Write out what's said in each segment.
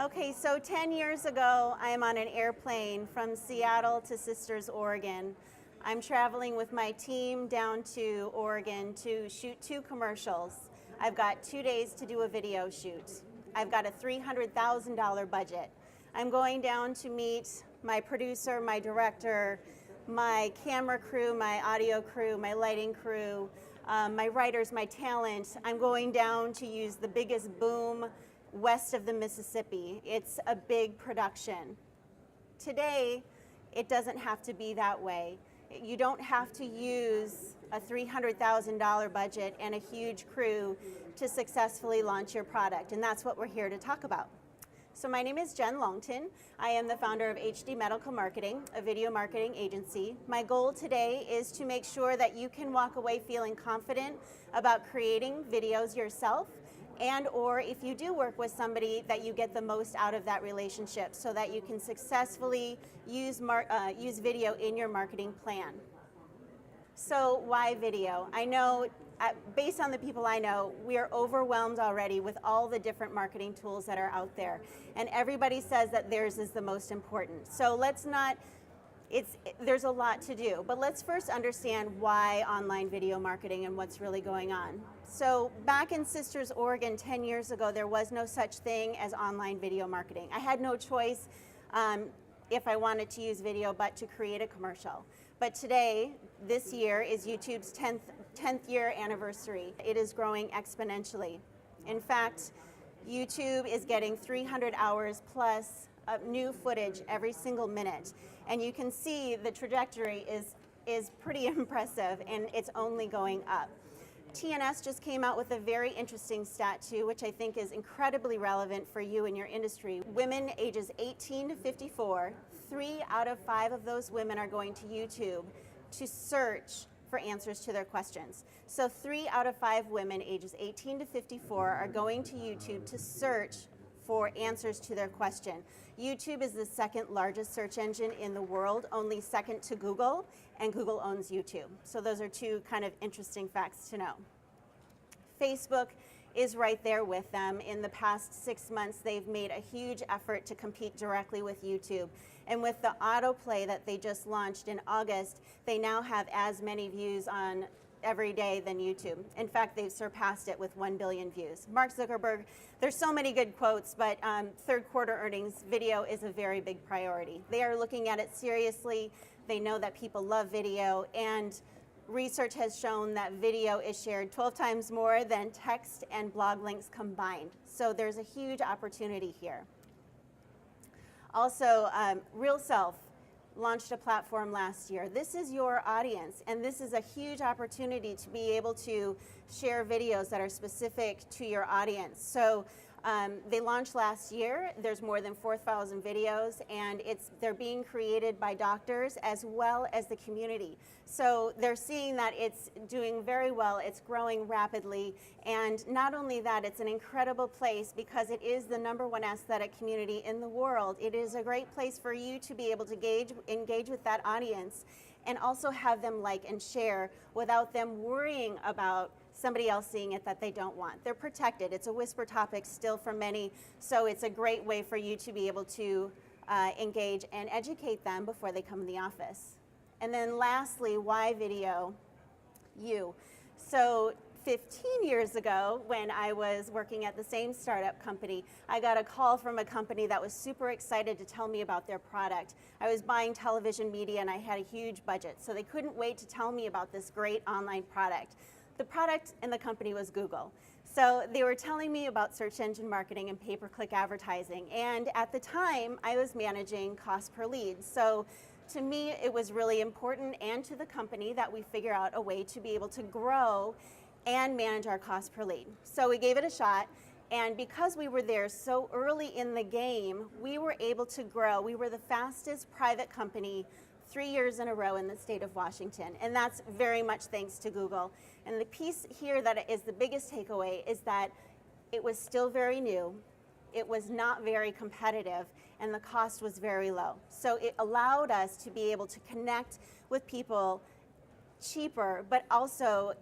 Okay, so 10 years ago, I am on an airplane from Seattle to Sisters, Oregon. I'm traveling with my team down to Oregon to shoot 2 commercials. I've got 2 days to do a video shoot. I've got a $300,000 budget. I'm going down to meet my producer, my director, my camera crew, my audio crew, my lighting crew, my writers, my talent. I'm going down to use the biggest boom west of the Mississippi. It's a big production. Today, it doesn't have to be that way. You don't have to use a $300,000 budget and a huge crew to successfully launch your product, and that's what we're here to talk about. So my name is Jen Longtin. I am the founder of HD Medical Marketing, a video marketing agency. My goal today is to make sure that you can walk away feeling confident about creating videos yourself, and or if you do work with somebody, that you get the most out of that relationship so that you can successfully use video in your marketing plan. So why video? I know, based on the people I know, we are overwhelmed already with all the different marketing tools that are out there. And everybody says that theirs is the most important. So let's not, there's a lot to do, but let's first understand why online video marketing and what's really going on. So back in Sisters, Oregon 10 years ago, there was no such thing as online video marketing. I had no choice if I wanted to use video but to create a commercial. But today, this year is YouTube's 10th year anniversary. It is growing exponentially. In fact, YouTube is getting 300 hours plus new footage every single minute. And you can see the trajectory is pretty impressive, and it's only going up. TNS just came out with a very interesting stat too, which I think is incredibly relevant for you and your industry. Women ages 18 to 54, 3 out of 5 of those women are going to YouTube to search for answers to their questions. So 3 out of 5 women ages 18 to 54 are going to YouTube to search for answers to their question. YouTube is the 2nd largest search engine in the world, only second to Google, and Google owns YouTube. So those are 2 kind of interesting facts to know. Facebook is right there with them. In the past 6 months, they've made a huge effort to compete directly with YouTube. And with the autoplay that they just launched in August, they now have as many views on every day than YouTube. In fact, they've surpassed it with 1 billion views. Mark Zuckerberg, there's so many good quotes, but third quarter earnings, video is a very big priority. They are looking at it seriously. They know that people love video, and research has shown that video is shared 12 times more than text and blog links combined. So there's a huge opportunity here. Also, Real Self launched a platform last year. This is your audience, and this is a huge opportunity to be able to share videos that are specific to your audience. So they launched last year. There's more than 4,000 videos, and they're being created by doctors as well as the community. So they're seeing that it's doing very well, it's growing rapidly, and not only that, it's an incredible place because it is the #1 aesthetic community in the world. It is a great place for you to be able to engage with that audience and also have them like and share without them worrying about somebody else seeing it that they don't want. They're protected. It's a whisper topic still for many, so it's a great way for you to be able to engage and educate them before they come in the office. And then lastly, why video? You. So 15 years ago, when I was working at the same startup company, I got a call from a company that was super excited to tell me about their product. I was buying television media and I had a huge budget, so they couldn't wait to tell me about this great online product. The product in the company was Google. So they were telling me about search engine marketing and pay-per-click advertising. And at the time, I was managing cost per lead. So to me, it was really important, and to the company, that we figure out a way to be able to grow and manage our cost per lead. So we gave it a shot. And because we were there so early in the game, we were able to grow. We were the fastest private company 3 years in a row in the state of Washington, and that's very much thanks to Google. And the piece here that is the biggest takeaway is that it was still very new, it was not very competitive, and the cost was very low. So it allowed us to be able to connect with people cheaper, but also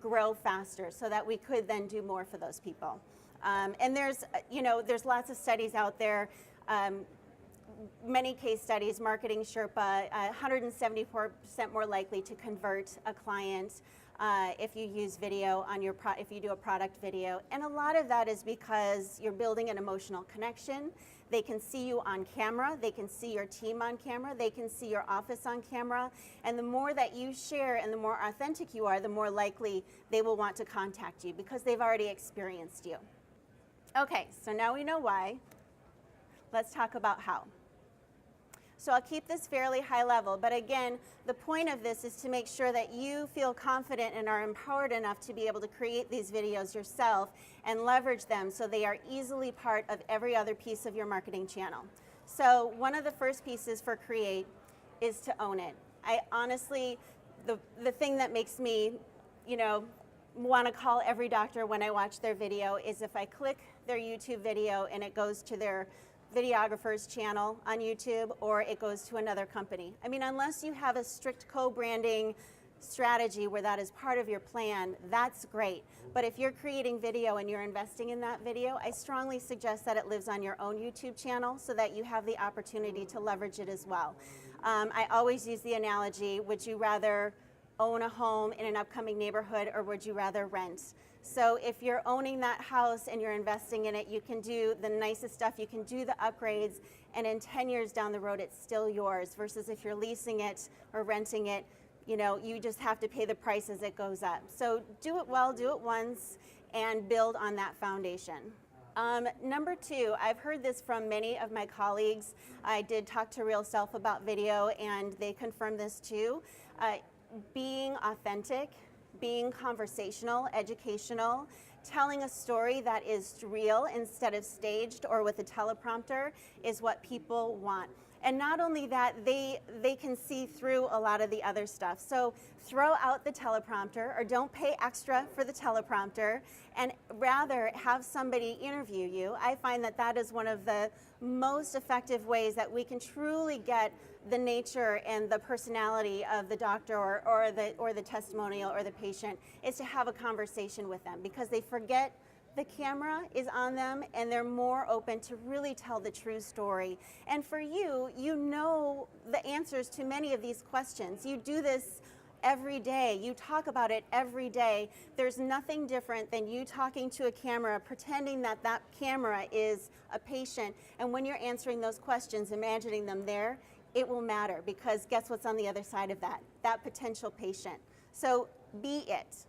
grow faster so that we could then do more for those people. And there's, there's lots of studies out there. Many case studies, marketing Sherpa, 174% more likely to convert a client if you use video on your if you do a product video. And a lot of that is because you're building an emotional connection. They can see you on camera, they can see your team on camera, they can see your office on camera, and the more that you share and the more authentic you are, the more likely they will want to contact you because they've already experienced you. Okay, so now we know why. Let's talk about how. So I'll keep this fairly high level, but again, the point of this is to make sure that you feel confident and are empowered enough to be able to create these videos yourself and leverage them so they are easily part of every other piece of your marketing channel. So one of the first pieces for Create is to own it. I honestly, the thing that makes me, want to call every doctor when I watch their video is if I click their YouTube video and it goes to their videographer's channel on YouTube or it goes to another company. I mean, unless you have a strict co-branding strategy where that is part of your plan, that's great. But if you're creating video and you're investing in that video, I strongly suggest that it lives on your own YouTube channel so that you have the opportunity to leverage it as well. I always use the analogy, would you rather own a home in an upcoming neighborhood or would you rather rent? So if you're owning that house and you're investing in it, you can do the nicest stuff, you can do the upgrades, and in 10 years down the road, it's still yours, versus if you're leasing it or renting it, you just have to pay the price as it goes up. So do it well, do it once, and build on that foundation. Number two, I've heard this from many of my colleagues. I did talk to Real Self about video, and they confirmed this too. Being authentic, being conversational, educational, telling a story that is real instead of staged or with a teleprompter is what people want. And not only that, they can see through a lot of the other stuff. So throw out the teleprompter or don't pay extra for the teleprompter and rather have somebody interview you. I find that that is one of the most effective ways that we can truly get the nature and the personality of the doctor or the testimonial or the patient is to have a conversation with them because they forget the camera is on them and they're more open to really tell the true story. And for you, you know the answers to many of these questions. You do this every day. You talk about it every day. There's nothing different than you talking to a camera, pretending that that camera is a patient. And when you're answering those questions, imagining them there, it will matter because guess what's on the other side of that? That potential patient. So be it.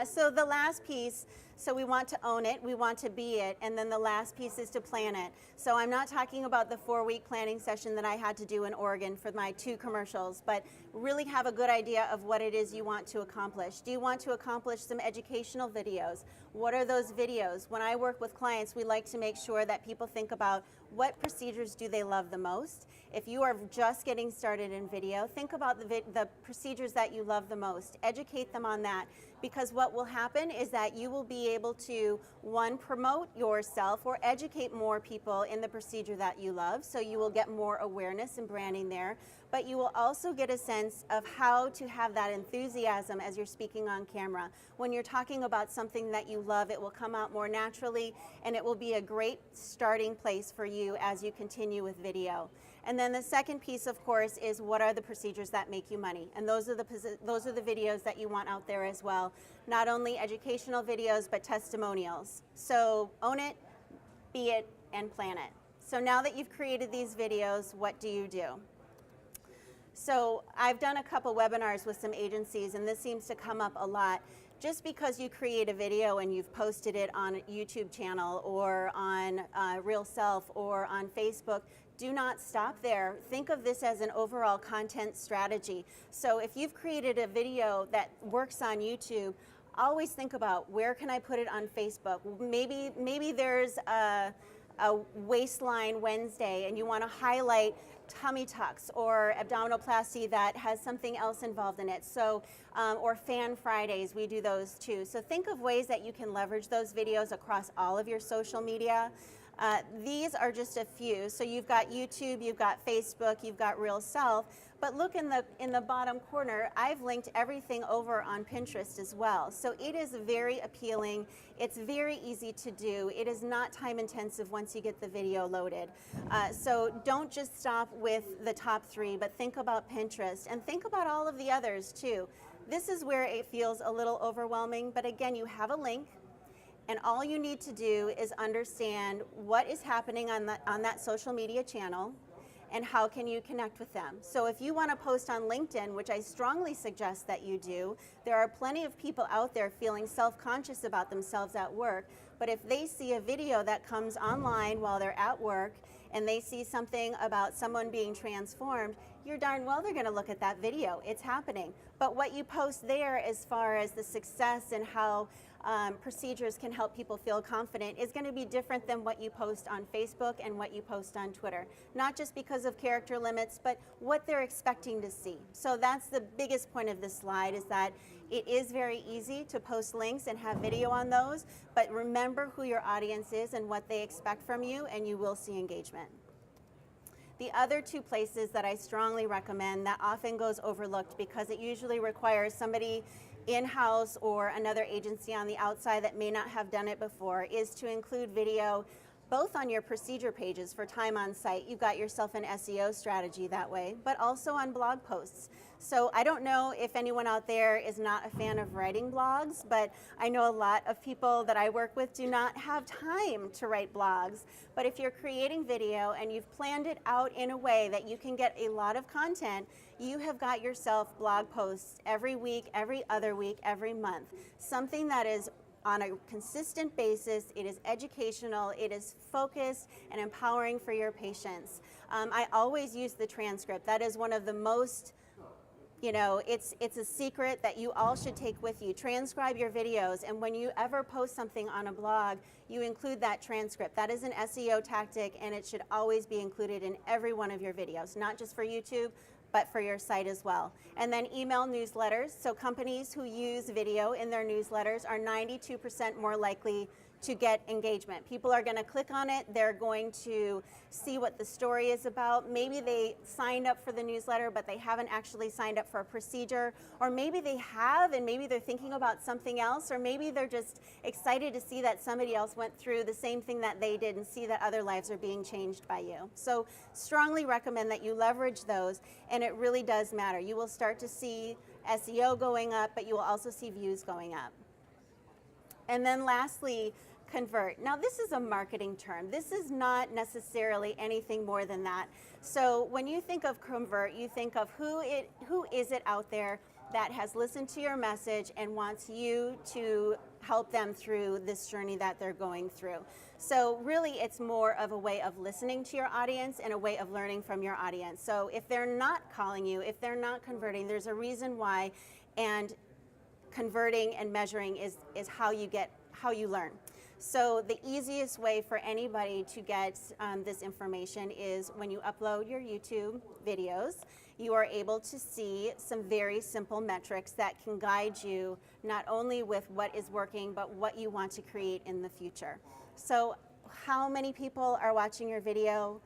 So the last piece, so we want to own it, we want to be it, and then the last piece is to plan it. So I'm not talking about the 4-week planning session that I had to do in Oregon for my 2 commercials, but really have a good idea of what it is you want to accomplish. Do you want to accomplish some educational videos? What are those videos? When I work with clients, we like to make sure that people think about what procedures do they love the most. If you are just getting started in video, think about the procedures that you love the most. Educate them on that, because what will happen is that you will be able to, one, promote yourself or educate more people in the procedure that you love, so you will get more awareness and branding there, but you will also get a sense of how to have that enthusiasm as you're speaking on camera. When you're talking about something that you love, it will come out more naturally, and it will be a great starting place for you as you continue with video. And then the second piece, of course, is what are the procedures that make you money? And those are the videos that you want out there as well. Not only educational videos, but testimonials. So own it, be it, and plan it. So now that you've created these videos, what do you do? So I've done a couple webinars with some agencies, and this seems to come up a lot. Just because you create a video and you've posted it on a YouTube channel or on Real Self or on Facebook, do not stop there. Think of this as an overall content strategy. So if you've created a video that works on YouTube, always think about where can I put it on Facebook. Maybe there's a waistline Wednesday and you want to highlight tummy tucks or abdominoplasty that has something else involved in it. So, or Fan Fridays, we do those too. So think of ways that you can leverage those videos across all of your social media. These are just a few. So you've got YouTube, you've got Facebook, you've got Real Self, but look in the bottom corner, I've linked everything over on Pinterest as well. So it is very appealing. It's very easy to do. It is not time intensive once you get the video loaded. So don't just stop with the top 3, but think about Pinterest and think about all of the others too. This is where it feels a little overwhelming, but again, you have a link. And all you need to do is understand what is happening on that social media channel and how can you connect with them. So if you want to post on LinkedIn, which I strongly suggest that you do, there are plenty of people out there feeling self-conscious about themselves at work, but if they see a video that comes online while they're at work and they see something about someone being transformed, you're darn well they're going to look at that video. It's happening. But what you post there as far as the success and how procedures can help people feel confident is going to be different than what you post on Facebook and what you post on Twitter. Not just because of character limits, but what they're expecting to see. So that's the biggest point of this slide, is that it is very easy to post links and have video on those, but remember who your audience is and what they expect from you, and you will see engagement. The other 2 places that I strongly recommend that often goes overlooked because it usually requires somebody in-house or another agency on the outside that may not have done it before is to include video both on your procedure pages for time on site. You've got yourself an SEO strategy that way, but also on blog posts. So I don't know if anyone out there is not a fan of writing blogs, but I know a lot of people that I work with do not have time to write blogs. But if you're creating video and you've planned it out in a way that you can get a lot of content, you have got yourself blog posts every week, every other week, every month. Something that is on a consistent basis, it is educational, it is focused and empowering for your patients. I always use the transcript. That is one of the most, it's a secret that you all should take with you. Transcribe your videos, and when you ever post something on a blog, you include that transcript. That is an SEO tactic, and it should always be included in every one of your videos, not just for YouTube, but for your site as well. And then email newsletters. So companies who use video in their newsletters are 92% more likely to get engagement. People are going to click on it. They're going to see what the story is about. Maybe they signed up for the newsletter, but they haven't actually signed up for a procedure. Or maybe they have, and maybe they're thinking about something else. Or maybe they're just excited to see that somebody else went through the same thing that they did and see that other lives are being changed by you. So strongly recommend that you leverage those, and it really does matter. You will start to see SEO going up, but you will also see views going up. And then lastly, convert. Now this is a marketing term. This is not necessarily anything more than that. So when you think of convert, you think of who is it out there that has listened to your message and wants you to help them through this journey that they're going through. So really it's more of a way of listening to your audience and a way of learning from your audience. So if they're not calling you, if they're not converting, there's a reason why, and converting and measuring is how you learn. So the easiest way for anybody to get this information is when you upload your YouTube videos, you are able to see some very simple metrics that can guide you not only with what is working, but what you want to create in the future. So how many people are watching your video?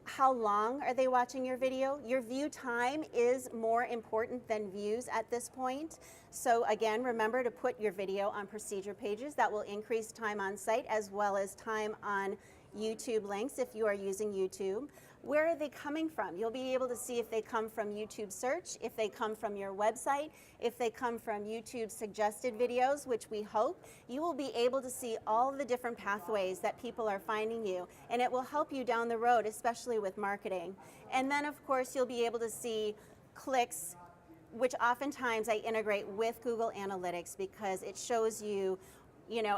How long are they watching your video? Your view time is more important than views at this point. So again, remember to put your video on procedure pages. That will increase time on site as well as time on YouTube links if you are using YouTube. Where are they coming from? You'll be able to see if they come from YouTube search, if they come from your website, if they come from YouTube suggested videos, which we hope. You will be able to see all the different pathways that people are finding you, and it will help you down the road, especially with marketing. And then of course you'll be able to see clicks, which oftentimes I integrate with Google Analytics because it shows you,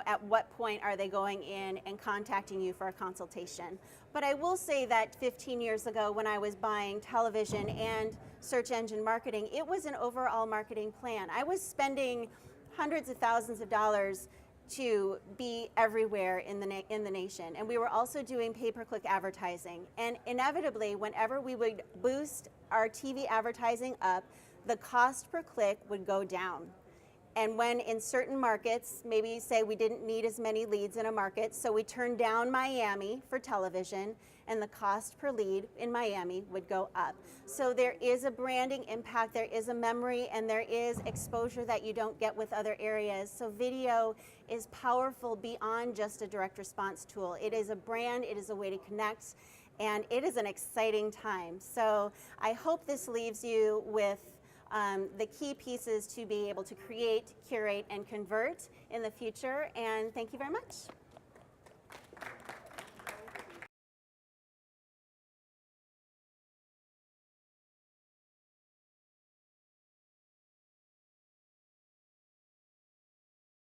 at what point are they going in and contacting you for a consultation. But I will say that 15 years ago when I was buying television and search engine marketing, it was an overall marketing plan. I was spending hundreds of thousands of dollars to be everywhere in the nation. And we were also doing pay-per-click advertising. And inevitably, whenever we would boost our TV advertising up, the cost per click would go down. And when in certain markets, maybe say we didn't need as many leads in a market, so we turned down Miami for television, and the cost per lead in Miami would go up. So there is a branding impact, there is a memory, and there is exposure that you don't get with other areas. So video is powerful beyond just a direct response tool. It is a brand, it is a way to connect, and it is an exciting time. So I hope this leaves you with the key pieces to be able to create, curate, and convert in the future. And thank you very much.